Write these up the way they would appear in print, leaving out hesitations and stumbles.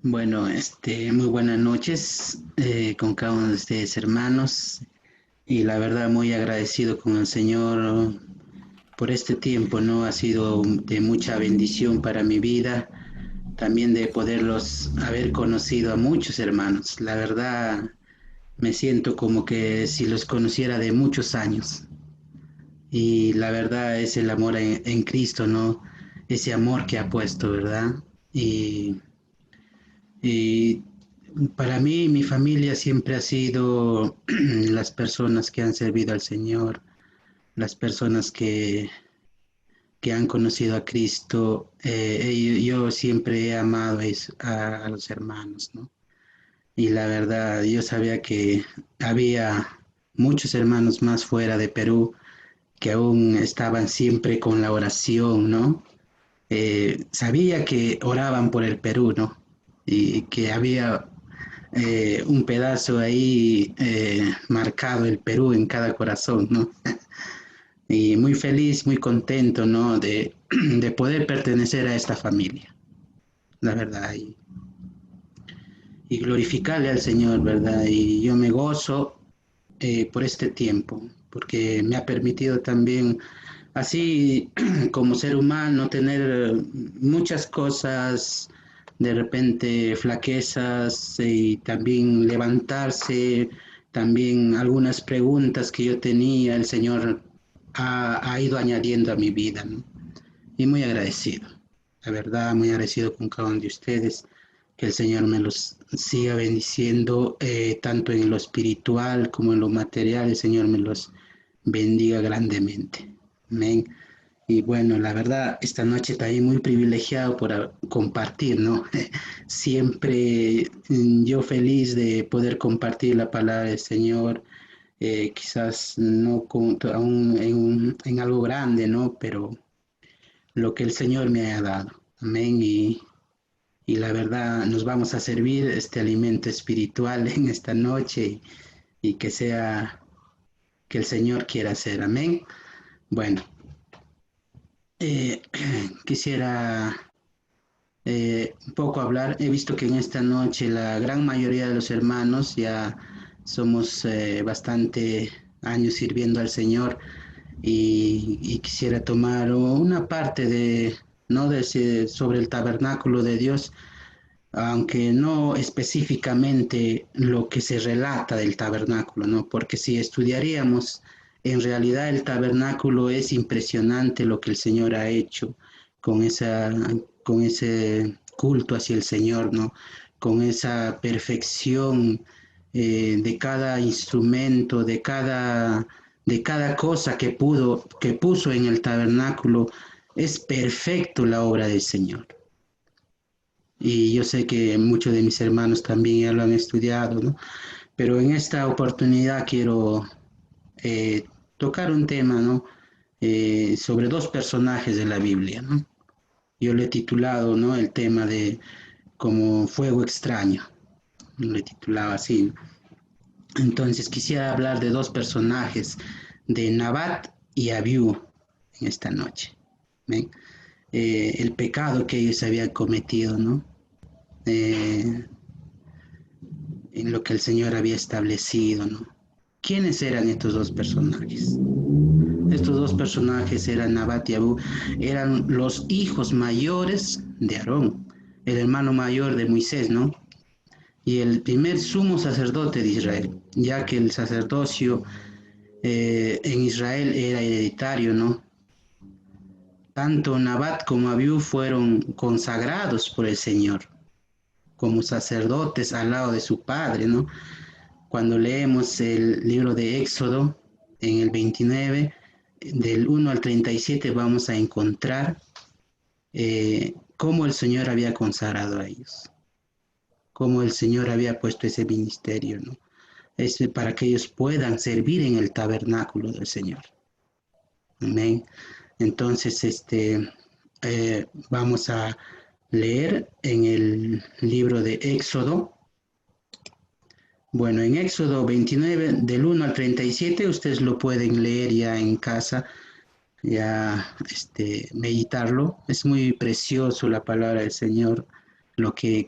Bueno, muy buenas noches con cada uno de ustedes, hermanos, y la verdad muy agradecido con el Señor por este tiempo, ¿no? Ha sido de mucha bendición para mi vida, también de poderlos haber conocido a muchos hermanos. La verdad me siento como que si los conociera de muchos años, y la verdad es el amor en Cristo, ¿no? Ese amor que ha puesto, ¿verdad? Y Y para mí, mi familia siempre ha sido las personas que han servido al Señor, las personas que han conocido a Cristo. Yo siempre he amado a los hermanos, ¿no? Y la verdad, yo sabía que había muchos hermanos más fuera de Perú que aún estaban siempre con la oración, ¿no? Sabía que oraban por el Perú, ¿no? Y que había un pedazo ahí marcado el Perú en cada corazón, ¿no? Y muy feliz, muy contento, ¿no? De poder pertenecer a esta familia, la verdad, y glorificarle al Señor, ¿verdad? Y yo me gozo por este tiempo, porque me ha permitido también, así como ser humano, tener muchas cosas, de repente flaquezas y también levantarse, también algunas preguntas que yo tenía, el Señor ha ido añadiendo a mi vida, ¿no? Y muy agradecido, la verdad, muy agradecido con cada uno de ustedes. Que el Señor me los siga bendiciendo, tanto en lo espiritual como en lo material. El Señor me los bendiga grandemente. Amén. Y bueno, la verdad, esta noche también muy privilegiado por compartir, ¿no? Siempre yo feliz de poder compartir la palabra del Señor, quizás no aún en algo grande, ¿no? Pero lo que el Señor me haya dado. Amén. Y la verdad nos vamos a servir este alimento espiritual en esta noche y que sea que el Señor quiera hacer. Amén. Bueno, eh, quisiera un poco hablar. He visto que en esta noche la gran mayoría de los hermanos ya somos bastante años sirviendo al Señor y quisiera tomar una parte de, ¿no? Sobre el tabernáculo de Dios, aunque no específicamente lo que se relata del tabernáculo, ¿no? Porque si estudiaríamos, en realidad el tabernáculo es impresionante lo que el Señor ha hecho con con ese culto hacia el Señor, ¿no? Con esa perfección de cada instrumento, de cada cosa que puso en el tabernáculo, es perfecto la obra del Señor. Y yo sé que muchos de mis hermanos también ya lo han estudiado, ¿no? Pero en esta oportunidad quiero eh, tocar un tema, ¿no? Sobre dos personajes de la Biblia, ¿no? Yo le he titulado, ¿no? El tema de como fuego extraño, lo he titulado así. Entonces quisiera hablar de dos personajes, de Nabat y Abiú, en esta noche. ¿Ven? El pecado que ellos habían cometido, ¿no? Eh, en lo que el Señor había establecido, ¿no? ¿Quiénes eran estos dos personajes? Estos dos personajes eran Nabat y Abu, eran los hijos mayores de Aarón, el hermano mayor de Moisés, ¿no? Y el primer sumo sacerdote de Israel, ya que el sacerdocio en Israel era hereditario, ¿no? Tanto Nabat como Abiú fueron consagrados por el Señor como sacerdotes al lado de su padre, ¿no? Cuando leemos el libro de Éxodo, en el 29, del 1 al 37, vamos a encontrar cómo el Señor había consagrado a ellos, cómo el Señor había puesto ese ministerio, ¿no? Es para que ellos puedan servir en el tabernáculo del Señor. Amén. Entonces, vamos a leer en el libro de Éxodo. Bueno, en Éxodo 29, del 1 al 37, ustedes lo pueden leer ya en casa, ya meditarlo. Es muy precioso la palabra del Señor,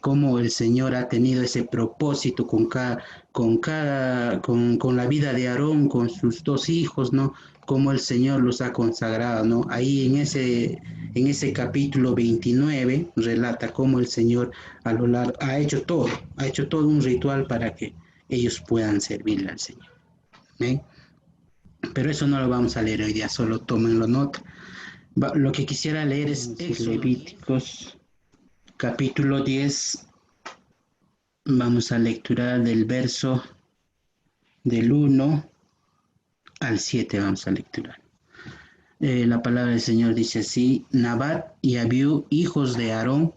cómo el Señor ha tenido ese propósito con la vida de Aarón, con sus dos hijos, ¿no? Cómo el Señor los ha consagrado, ¿no? Ahí en ese capítulo 29 relata cómo el Señor a lo largo ha hecho todo un ritual para que ellos puedan servirle al Señor. ¿Eh? Pero eso no lo vamos a leer hoy día, solo tómenlo nota. Lo que quisiera leer es Levíticos capítulo 10. Vamos a lecturar del verso del 1 al 7, vamos a lecturar. La palabra del Señor dice así: Nabat y Abiú, hijos de Aarón,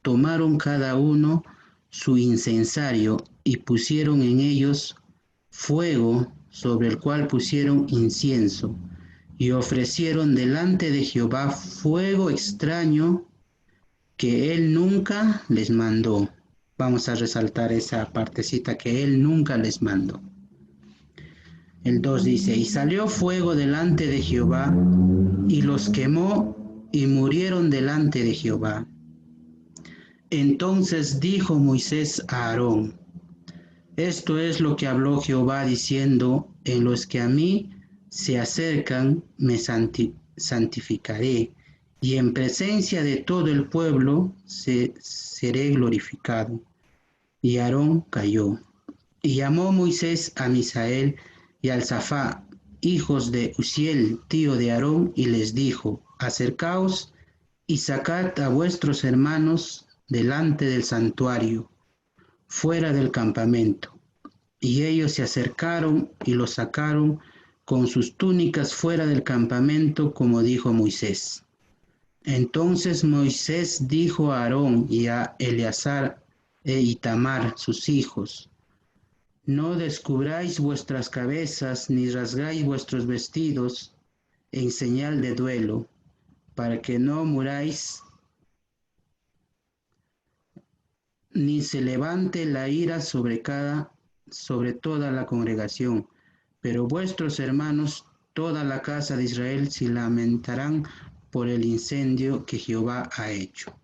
tomaron cada uno su incensario y pusieron en ellos fuego sobre el cual pusieron incienso, y ofrecieron delante de Jehová fuego extraño que él nunca les mandó. Vamos a resaltar esa partecita, que él nunca les mandó. El 2 dice: y salió fuego delante de Jehová, y los quemó, y murieron delante de Jehová. Entonces dijo Moisés a Aarón: esto es lo que habló Jehová diciendo: en los que a mí se acercan me santificaré, y en presencia de todo el pueblo seré glorificado. Y Aarón cayó. Y llamó Moisés a Misael y a Alzafá, hijos de Uziel, tío de Aarón, y les dijo: acercaos y sacad a vuestros hermanos delante del santuario, fuera del campamento. Y ellos se acercaron y los sacaron con sus túnicas fuera del campamento, como dijo Moisés. Entonces Moisés dijo a Aarón y a Eleazar e Itamar, sus hijos: no descubráis vuestras cabezas, ni rasgáis vuestros vestidos en señal de duelo, para que no muráis, ni se levante la ira sobre toda la congregación. Pero vuestros hermanos, toda la casa de Israel, se lamentarán por el incendio que Jehová ha hecho.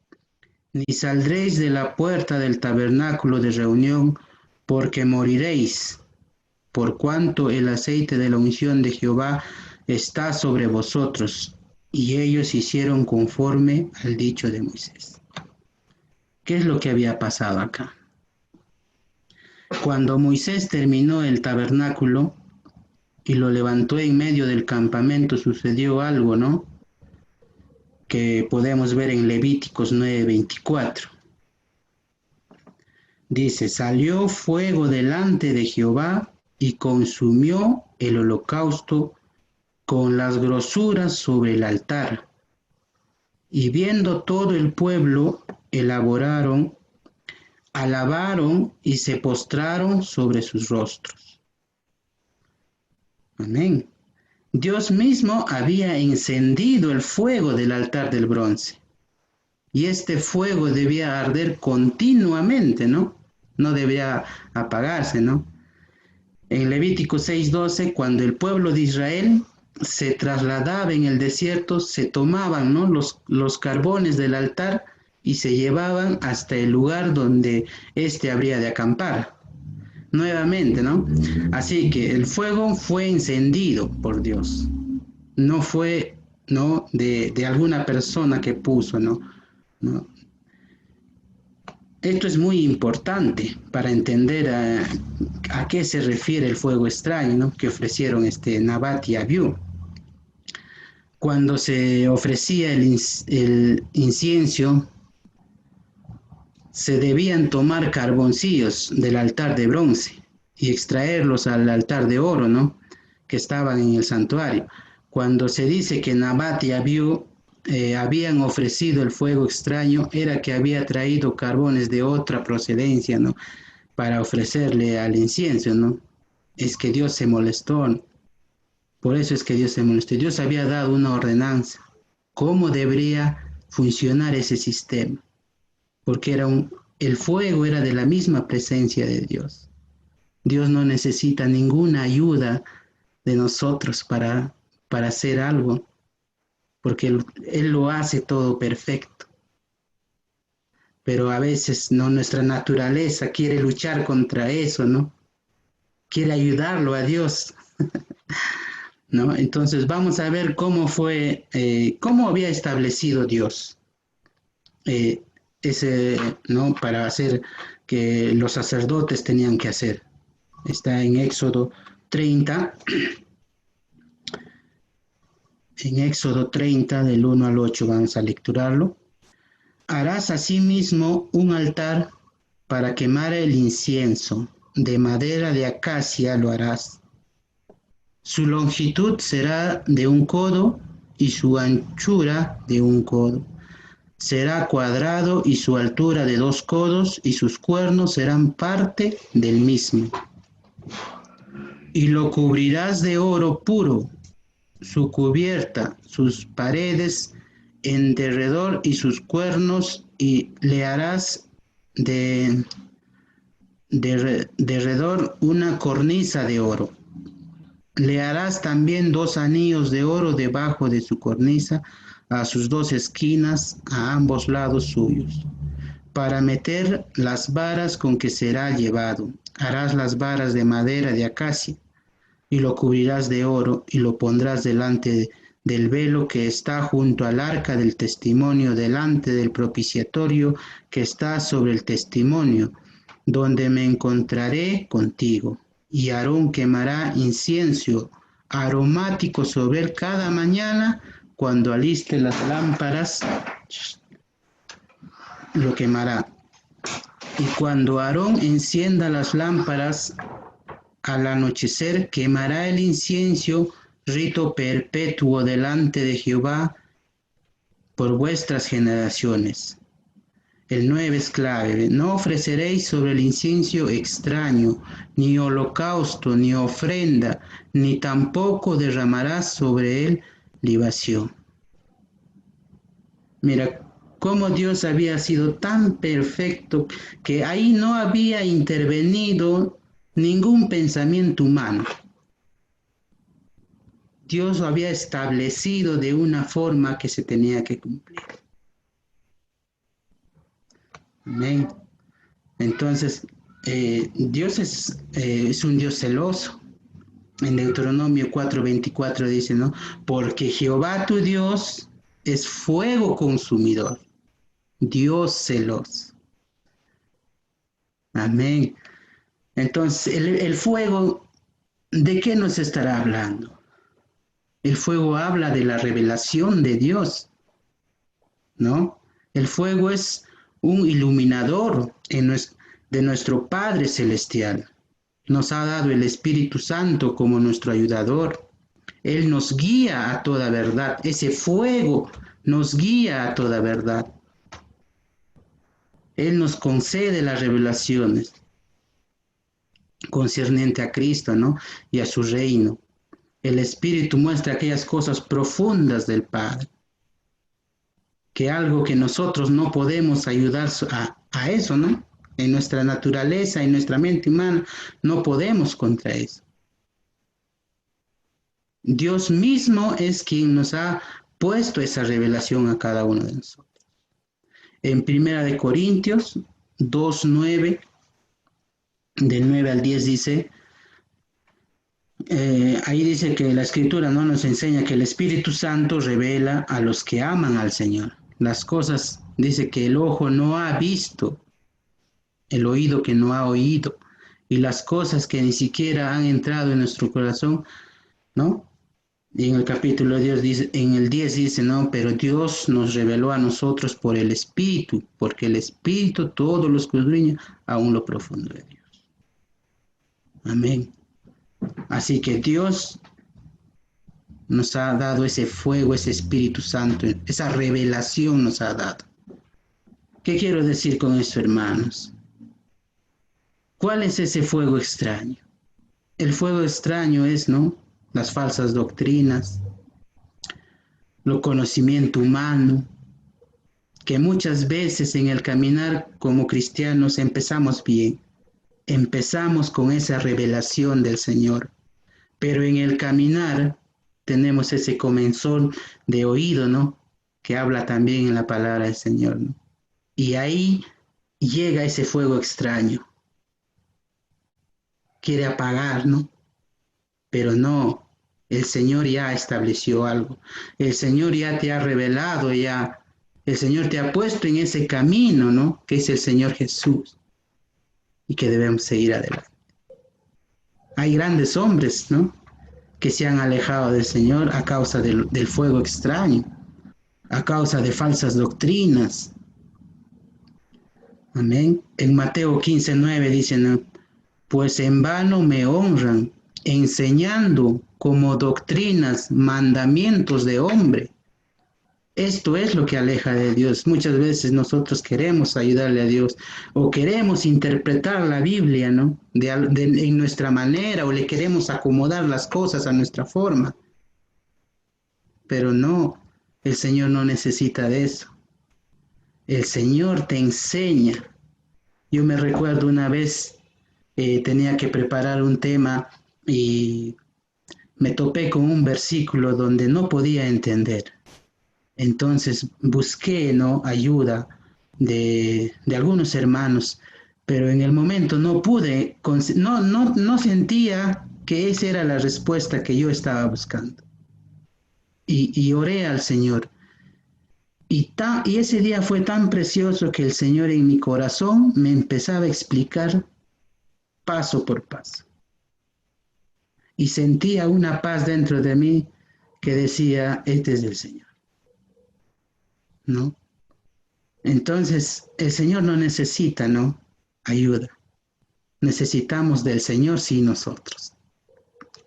Ni saldréis de la puerta del tabernáculo de reunión, porque moriréis, por cuanto el aceite de la unción de Jehová está sobre vosotros. Y ellos hicieron conforme al dicho de Moisés. ¿Qué es lo que había pasado acá? Cuando Moisés terminó el tabernáculo y lo levantó en medio del campamento, sucedió algo, ¿no? Que podemos ver en Levíticos 9:24. Dice: salió fuego delante de Jehová y consumió el holocausto con las grosuras sobre el altar. Y viendo todo el pueblo, alabaron y se postraron sobre sus rostros. Amén. Dios mismo había encendido el fuego del altar del bronce. Y este fuego debía arder continuamente, ¿no? No debía apagarse, ¿no? En Levítico 6:12, cuando el pueblo de Israel se trasladaba en el desierto, se tomaban, ¿no?, los carbones del altar y se llevaban hasta el lugar donde éste habría de acampar. Nuevamente, ¿no? Así que el fuego fue encendido por Dios. No fue, ¿no?, de alguna persona que puso, ¿no? ¿No? Esto es muy importante para entender a qué se refiere el fuego extraño, ¿no?, que ofrecieron Nabat y Abiú. Cuando se ofrecía el incienso, se debían tomar carboncillos del altar de bronce y extraerlos al altar de oro, ¿no?, que estaban en el santuario. Cuando se dice que Nabat y Abiú habían ofrecido el fuego extraño, era que había traído carbones de otra procedencia, ¿no?, para ofrecerle al incienso, ¿no? Es que Dios se molestó, ¿no? Por eso es que Dios se molestó. Dios había dado una ordenanza. ¿Cómo debería funcionar ese sistema? Porque el fuego era de la misma presencia de Dios. Dios no necesita ninguna ayuda de nosotros para hacer algo, porque Él lo hace todo perfecto. pero a veces no, nuestra naturaleza quiere luchar contra eso, ¿no? Quiere ayudarlo a Dios, ¿no? Entonces vamos a ver cómo fue, cómo había establecido Dios eh, ese, ¿no? Para hacer que los sacerdotes tenían que hacer. Está en Éxodo 30, en Éxodo 30 del 1 al 8 vamos a lecturarlo. Harás asimismo un altar para quemar el incienso, de madera de acacia lo harás. Su longitud será de 1 codo y su anchura de 1 codo. Será cuadrado y su altura de 2 codos y sus cuernos serán parte del mismo. Y lo cubrirás de oro puro, su cubierta, sus paredes en derredor y sus cuernos, y le harás de derredor una cornisa de oro. Le harás también 2 anillos de oro debajo de su cornisa, a sus 2 esquinas, a ambos lados suyos, para meter las varas con que será llevado. Harás las varas de madera de acacia, y lo cubrirás de oro, y lo pondrás delante del velo que está junto al arca del testimonio, delante del propiciatorio que está sobre el testimonio, donde me encontraré contigo. Y Aarón quemará incienso aromático sobre él cada mañana, cuando aliste las lámparas, lo quemará. Y cuando Aarón encienda las lámparas al anochecer, quemará el incienso, rito perpetuo delante de Jehová por vuestras generaciones. El 9 es clave. No ofreceréis sobre el incienso extraño, ni holocausto, ni ofrenda, ni tampoco derramarás sobre él libación. Mira cómo Dios había sido tan perfecto que ahí no había intervenido ningún pensamiento humano. Dios lo había establecido de una forma que se tenía que cumplir. Amén. Entonces, Dios es un Dios celoso. En Deuteronomio 4:24 dice, ¿no? Porque Jehová tu Dios es fuego consumidor, Dios celoso. Amén. Entonces, el fuego, ¿de qué nos estará hablando? El fuego habla de la revelación de Dios, ¿no? El fuego es un iluminador de nuestro Padre Celestial. Nos ha dado el Espíritu Santo como nuestro ayudador. Él nos guía a toda verdad. Ese fuego nos guía a toda verdad. Él nos concede las revelaciones concerniente a Cristo, ¿no? Y a su reino. El Espíritu muestra aquellas cosas profundas del Padre, que algo que nosotros no podemos ayudar a eso, ¿no? En nuestra naturaleza, en nuestra mente humana, no podemos contra eso. Dios mismo es quien nos ha puesto esa revelación a cada uno de nosotros. En 1 Corintios 2:9, del 9 al 10 dice, ahí dice que la Escritura no nos enseña que el Espíritu Santo revela a los que aman al Señor. Las cosas, dice que el ojo no ha visto, el oído que no ha oído, y las cosas que ni siquiera han entrado en nuestro corazón, ¿no? Y en el capítulo 10 dice, en el 10 dice, no, pero Dios nos reveló a nosotros por el Espíritu, porque el Espíritu todo lo escudriña aún lo profundo de Dios. Amén. Así que Dios nos ha dado ese fuego, ese Espíritu Santo, esa revelación nos ha dado. ¿Qué quiero decir con esto, hermanos? ¿Cuál es ese fuego extraño? El fuego extraño es, ¿no? Las falsas doctrinas, el conocimiento humano, que muchas veces en el caminar como cristianos empezamos bien, empezamos con esa revelación del Señor, pero en el caminar tenemos ese comenzón de oído, ¿no? Que habla también en la palabra del Señor, ¿no? Y ahí llega ese fuego extraño. Quiere apagar, ¿no? Pero no, el Señor ya estableció algo. El Señor ya te ha revelado, ya. El Señor te ha puesto en ese camino, ¿no? Que es el Señor Jesús. Y que debemos seguir adelante. Hay grandes hombres, ¿no? Que se han alejado del Señor a causa del fuego extraño, a causa de falsas doctrinas. Amén. En Mateo 15:9 dicen, ¿no? Pues en vano me honran, enseñando como doctrinas, mandamientos de hombre. Esto es lo que aleja de Dios. Muchas veces nosotros queremos ayudarle a Dios o queremos interpretar la Biblia, ¿no? En nuestra manera, o le queremos acomodar las cosas a nuestra forma. Pero no, el Señor no necesita de eso. El Señor te enseña. Yo me recuerdo una vez, tenía que preparar un tema y me topé con un versículo donde no podía entender. Entonces busqué, ¿no?, ayuda de algunos hermanos, pero en el momento no pude, no sentía que esa era la respuesta que yo estaba buscando. Y oré al Señor. Y ese día fue tan precioso que el Señor en mi corazón me empezaba a explicar paso por paso. Y sentía una paz dentro de mí que decía, este es del Señor, ¿no? Entonces, el Señor no necesita, ¿no?, ayuda. Necesitamos del Señor, sí, nosotros.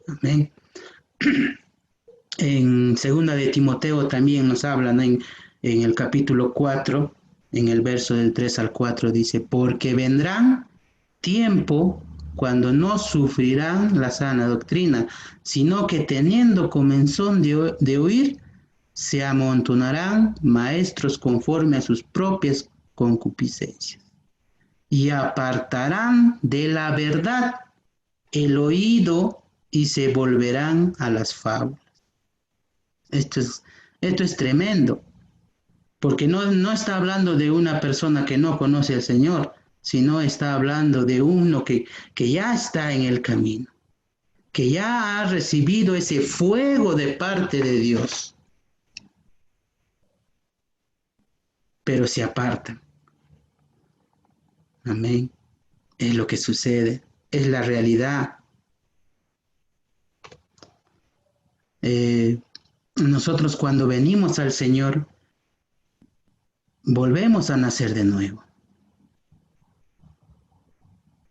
Amén. En segunda de Timoteo también nos hablan, ¿no?, en el capítulo 4, en el verso del 3 al 4, dice, porque vendrán tiempo cuando no sufrirán la sana doctrina, sino que teniendo comezón de oír, se amontonarán maestros conforme a sus propias concupiscencias y apartarán de la verdad el oído y se volverán a las fábulas. Esto es tremendo, porque no está hablando de una persona que no conoce al Señor, sino está hablando de uno que ya está en el camino, que ya ha recibido ese fuego de parte de Dios, pero se apartan. Amén. Es lo que sucede, es la realidad. Nosotros cuando venimos al Señor, volvemos a nacer de nuevo.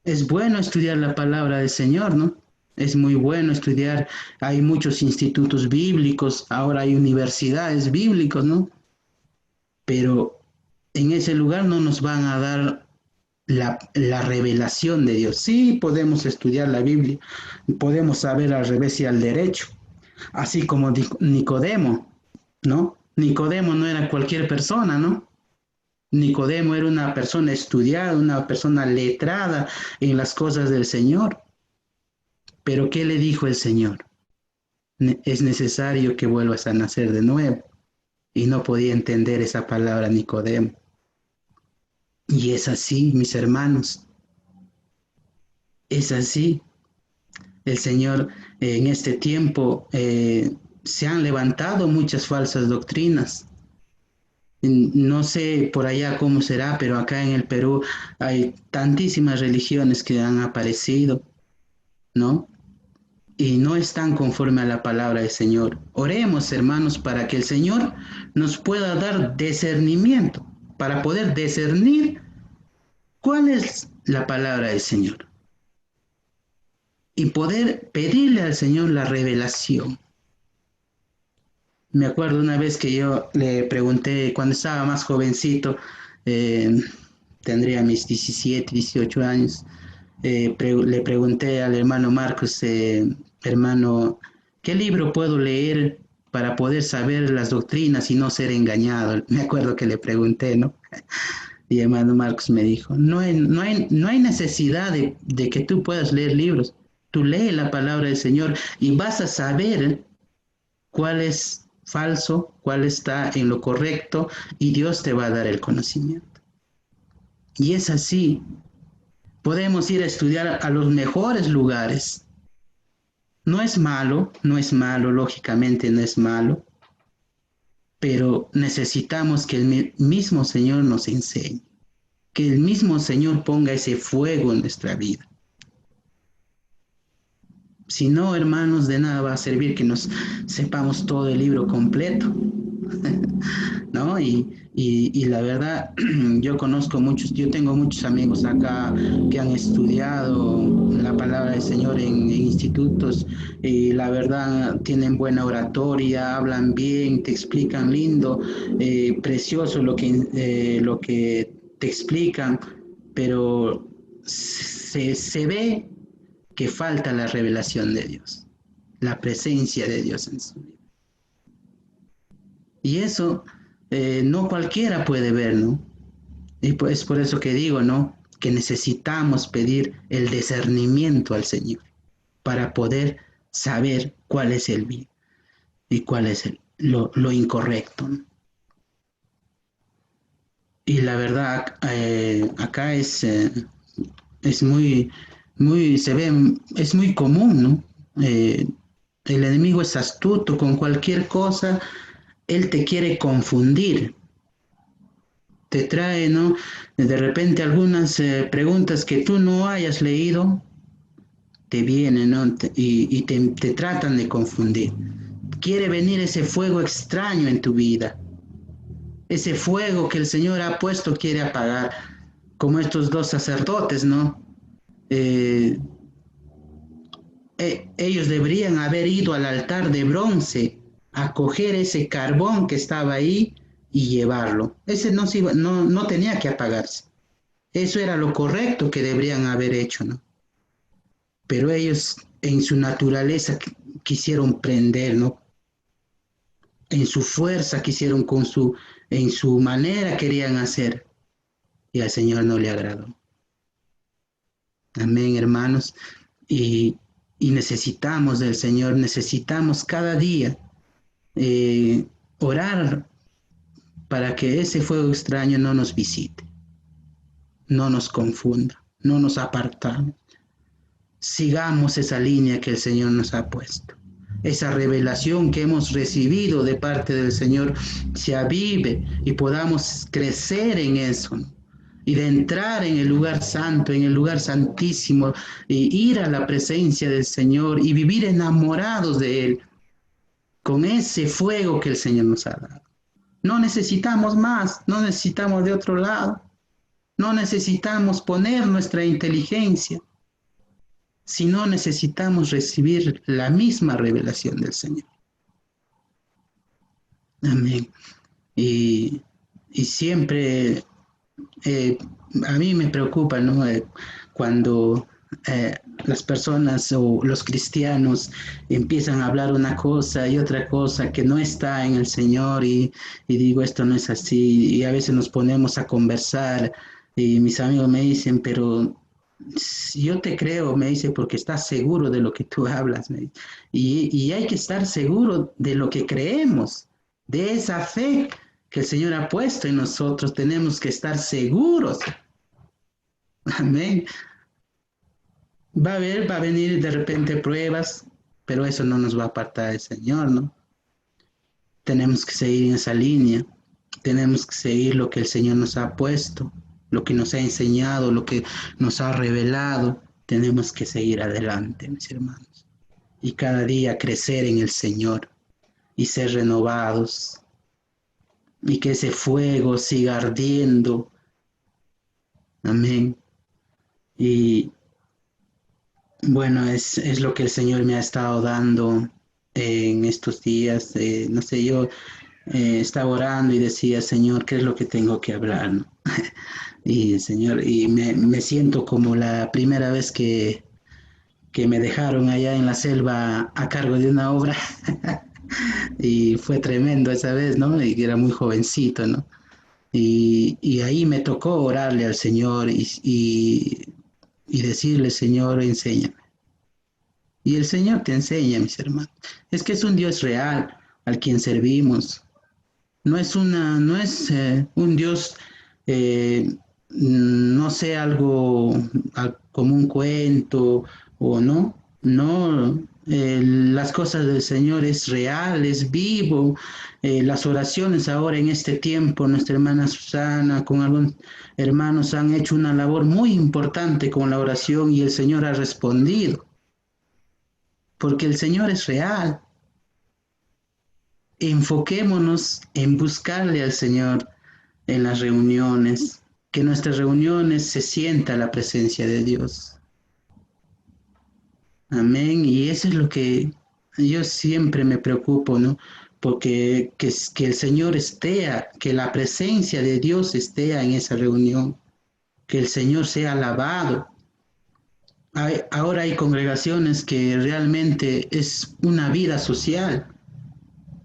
Es bueno estudiar la palabra del Señor, ¿no? Es muy bueno estudiar. Hay muchos institutos bíblicos, ahora hay universidades bíblicas, ¿no? Pero en ese lugar no nos van a dar la revelación de Dios. Sí, podemos estudiar la Biblia, podemos saber al revés y al derecho, así como Nicodemo, ¿no? Nicodemo no era cualquier persona, ¿no? Nicodemo era una persona estudiada, una persona letrada en las cosas del Señor. Pero ¿qué le dijo el Señor? Es necesario que vuelvas a nacer de nuevo. Y no podía entender esa palabra Nicodemo. Y es así, mis hermanos. Es así. El Señor en este tiempo se han levantado muchas falsas doctrinas. No sé por allá cómo será, pero acá en el Perú hay tantísimas religiones que han aparecido, ¿no? Y no están conforme a la palabra del Señor. Oremos, hermanos, para que el Señor nos pueda dar discernimiento, para poder discernir cuál es la palabra del Señor y poder pedirle al Señor la revelación. Me acuerdo una vez que yo le pregunté, cuando estaba más jovencito, tendría mis 17, 18 años, le pregunté al hermano Marcos, hermano, ¿qué libro puedo leer para poder saber las doctrinas y no ser engañado? Me acuerdo que le pregunté, ¿no? Y hermano Marcos me dijo, no hay necesidad de que tú puedas leer libros. Tú lee la palabra del Señor y vas a saber cuál es falso, cuál está en lo correcto, y Dios te va a dar el conocimiento. Y es así. Podemos ir a estudiar a los mejores lugares. No es malo, no es malo, lógicamente no es malo, pero necesitamos que el mismo Señor nos enseñe, que el mismo Señor ponga ese fuego en nuestra vida. Si no, hermanos, de nada va a servir que nos sepamos todo el libro completo, ¿no? Y la verdad, yo tengo muchos amigos acá que han estudiado la palabra del Señor en institutos y la verdad tienen buena oratoria, hablan bien, te explican lindo, precioso lo que te explican, pero se ve que falta la revelación de Dios, la presencia de Dios en su vida. Y eso no cualquiera puede ver, ¿no? Y pues es por eso que digo, ¿no? Que necesitamos pedir el discernimiento al Señor para poder saber cuál es el bien y cuál es lo incorrecto, ¿no? Y la verdad, acá es se ve, es muy común, ¿no? El enemigo es astuto con cualquier cosa, él te quiere confundir, te trae, ¿no? De repente algunas preguntas que tú no hayas leído, te vienen, ¿no? Te tratan de confundir. Quiere venir ese fuego extraño en tu vida, ese fuego que el Señor ha puesto quiere apagar, como estos dos sacerdotes, ¿no? Eh, ellos deberían haber ido al altar de bronce a coger ese carbón que estaba ahí y llevarlo. Ese no tenía que apagarse. Eso era lo correcto que deberían haber hecho, ¿no? Pero ellos en su naturaleza quisieron prender, ¿no? En su fuerza quisieron en su manera querían hacer y al Señor no le agradó. Amén, hermanos. Y, y necesitamos del Señor, necesitamos cada día orar para que ese fuego extraño no nos visite, no nos confunda, no nos apartamos. Sigamos esa línea que el Señor nos ha puesto. Esa revelación que hemos recibido de parte del Señor se avive y podamos crecer en eso, ¿no? Y de entrar en el lugar santo, en el lugar santísimo, e ir a la presencia del Señor y vivir enamorados de Él, con ese fuego que el Señor nos ha dado. No necesitamos más, no necesitamos de otro lado, no necesitamos poner nuestra inteligencia, sino necesitamos recibir la misma revelación del Señor. Amén. Y, y siempre a mí me preocupa, ¿no? Cuando las personas o los cristianos empiezan a hablar una cosa y otra cosa que no está en el Señor y digo, esto no es así. Y a veces nos ponemos a conversar y mis amigos me dicen, pero yo te creo, me dice, porque estás seguro de lo que tú hablas. Y hay que estar seguro de lo que creemos, de esa fe que el Señor ha puesto en nosotros. Tenemos que estar seguros. Amén. Va a venir de repente pruebas, pero eso no nos va a apartar del Señor, ¿no? Tenemos que seguir en esa línea. Tenemos que seguir lo que el Señor nos ha puesto, lo que nos ha enseñado, lo que nos ha revelado. Tenemos que seguir adelante, mis hermanos. Y cada día crecer en el Señor y ser renovados. Y que ese fuego siga ardiendo. Amén. Y bueno, es lo que el Señor me ha estado dando en estos días. No sé, yo estaba orando y decía, Señor, ¿qué es lo que tengo que hablar? ¿No? Y Señor, y me siento como la primera vez que me dejaron allá en la selva a cargo de una obra. Y fue tremendo esa vez, ¿no? Y era muy jovencito, ¿no? Y ahí me tocó orarle al Señor y decirle, Señor, enséñame. Y el Señor te enseña, mis hermanos. Es que es un Dios real al quien servimos. No es un Dios eh, no sea algo como un cuento o no, no, las cosas del Señor es real, es vivo. Las oraciones ahora en este tiempo, nuestra hermana Susana con algunos hermanos han hecho una labor muy importante con la oración y el Señor ha respondido, porque el Señor es real. Enfoquémonos en buscarle al Señor en las reuniones, que nuestras reuniones se sienta la presencia de Dios. Amén. Y eso es lo que yo siempre me preocupo, ¿no? Porque que el Señor esté, que la presencia de Dios esté en esa reunión, que el Señor sea alabado. Ahora hay congregaciones que realmente es una vida social,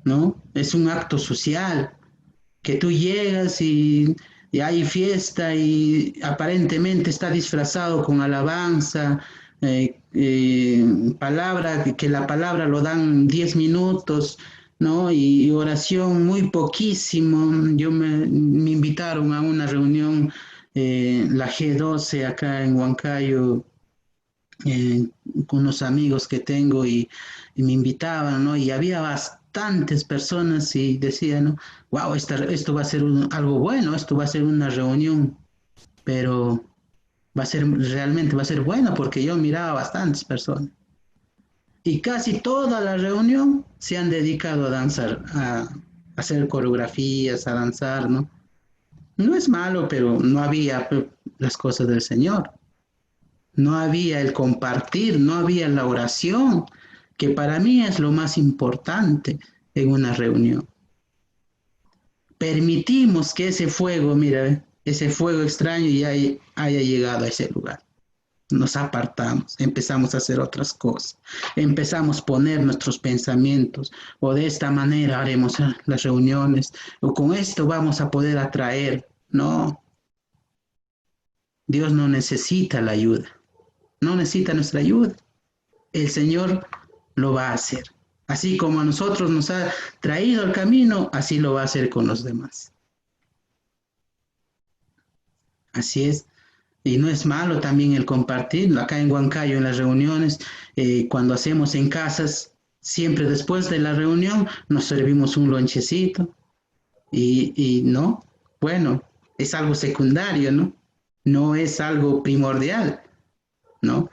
¿no? Es un acto social, que tú llegas y hay fiesta y aparentemente está disfrazado con alabanza, palabra, que la palabra lo dan 10 minutos, ¿no? Y oración muy poquísimo. Me invitaron a una reunión, la G12 acá en Huancayo, eh, con unos amigos que tengo y me invitaban, ¿no? Y había bastantes personas y decían, ¿no? Wow, esto va a ser algo bueno, esto va a ser una reunión, pero realmente va a ser bueno porque yo miraba bastantes personas. Y casi toda la reunión se han dedicado a danzar, a hacer coreografías, a danzar, ¿no? No es malo, pero no había las cosas del Señor. No había el compartir, no había la oración, que para mí es lo más importante en una reunión. Permitimos que ese fuego, mira, ese fuego extraño ya haya llegado a ese lugar. Nos apartamos, empezamos a hacer otras cosas, empezamos a poner nuestros pensamientos, o de esta manera haremos las reuniones, o con esto vamos a poder atraer. No, Dios no necesita la ayuda, no necesita nuestra ayuda. El Señor lo va a hacer. Así como a nosotros nos ha traído al camino, así lo va a hacer con los demás. Así es. Y no es malo también el compartir. Acá en Huancayo, en las reuniones, cuando hacemos en casas, siempre después de la reunión nos servimos un lonchecito. Y no, bueno, es algo secundario, ¿no? No es algo primordial, ¿no?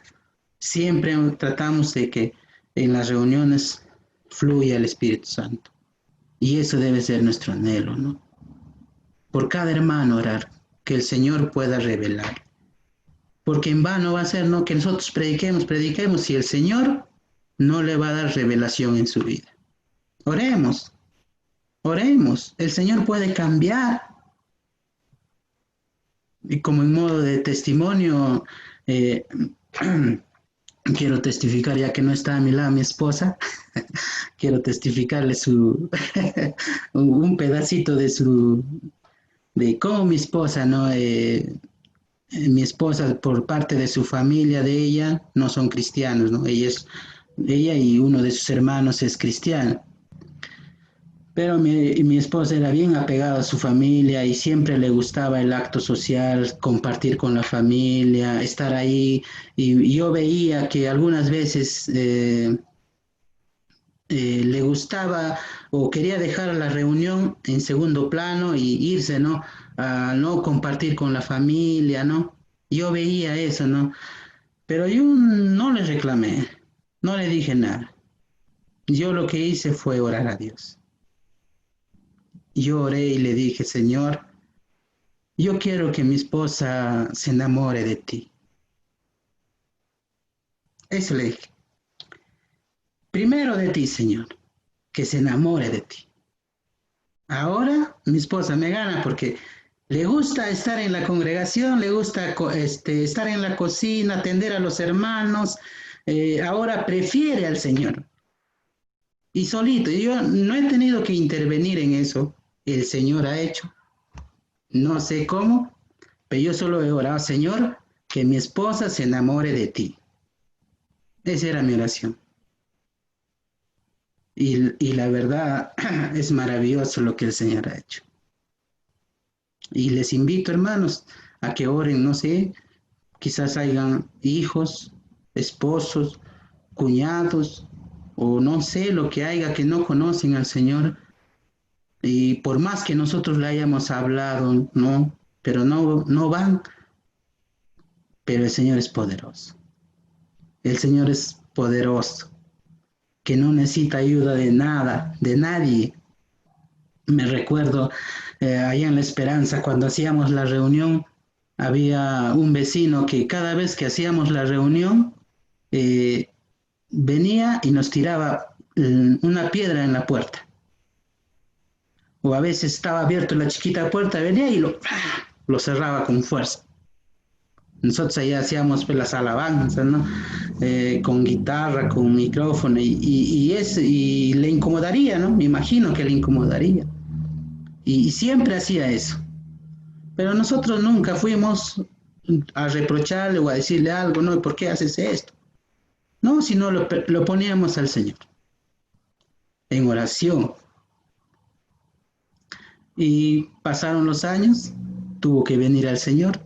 Siempre tratamos de que en las reuniones fluya el Espíritu Santo. Y eso debe ser nuestro anhelo, ¿no? Por cada hermano orar, que el Señor pueda revelar. Porque en vano va a ser, ¿no? Que nosotros prediquemos, si el Señor no le va a dar revelación en su vida. Oremos, oremos. El Señor puede cambiar. Y como en modo de testimonio, eh, quiero testificar, ya que no está a mi lado mi esposa, quiero testificarle un pedacito de cómo mi esposa, ¿no? Mi esposa, por parte de su familia, de ella, no son cristianos, ¿no? Ella y uno de sus hermanos es cristiano. Pero mi esposa era bien apegada a su familia y siempre le gustaba el acto social, compartir con la familia, estar ahí. Y yo veía que algunas veces le gustaba o quería dejar la reunión en segundo plano y irse, ¿no? A no compartir con la familia, ¿no? Yo veía eso, ¿no? Pero yo no le reclamé, no le dije nada. Yo lo que hice fue orar a Dios. Yo oré y le dije, Señor, yo quiero que mi esposa se enamore de ti. Eso le dije. Primero de ti, Señor, que se enamore de ti. Ahora mi esposa me gana porque le gusta estar en la congregación, le gusta estar en la cocina, atender a los hermanos. Ahora prefiere al Señor. Y solito, yo no he tenido que intervenir en eso. El Señor ha hecho. No sé cómo, pero yo solo he orado, Señor, que mi esposa se enamore de ti. Esa era mi oración. Y la verdad es maravilloso lo que el Señor ha hecho. Y les invito, hermanos, a que oren, no sé, quizás hayan hijos, esposos, cuñados, o no sé lo que haya que no conocen al Señor. Y por más que nosotros le hayamos hablado, no, pero no van, pero el Señor es poderoso. El Señor es poderoso, que no necesita ayuda de nada, de nadie. Me recuerdo allá en La Esperanza, cuando hacíamos la reunión, había un vecino que cada vez que hacíamos la reunión, eh, venía y nos tiraba una piedra en la puerta. O a veces estaba abierta la chiquita puerta, venía y lo cerraba con fuerza. Nosotros ahí hacíamos pues, las alabanzas, ¿no? Con guitarra, con micrófono, y le incomodaría, ¿no? Me imagino que le incomodaría. Y siempre hacía eso. Pero nosotros nunca fuimos a reprocharle o a decirle algo, ¿no? ¿Por qué haces esto? No, sino lo poníamos al Señor en oración. Y pasaron los años, tuvo que venir al Señor,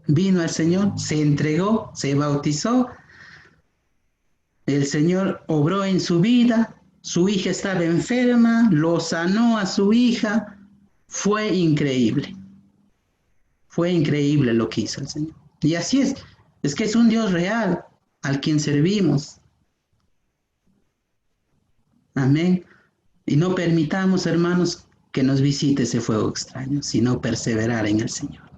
vino al Señor, se entregó, se bautizó, el Señor obró en su vida, su hija estaba enferma, lo sanó a su hija, fue increíble lo que hizo el Señor. Y así es que es un Dios real al quien servimos. Amén. Y no permitamos, hermanos, que nos visite ese fuego extraño, sino perseverar en el Señor.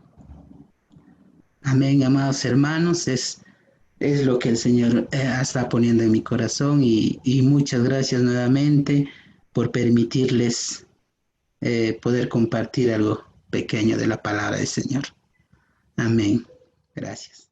Amén, amados hermanos, es lo que el Señor está poniendo en mi corazón y muchas gracias nuevamente por permitirles poder compartir algo pequeño de la palabra del Señor. Amén. Gracias.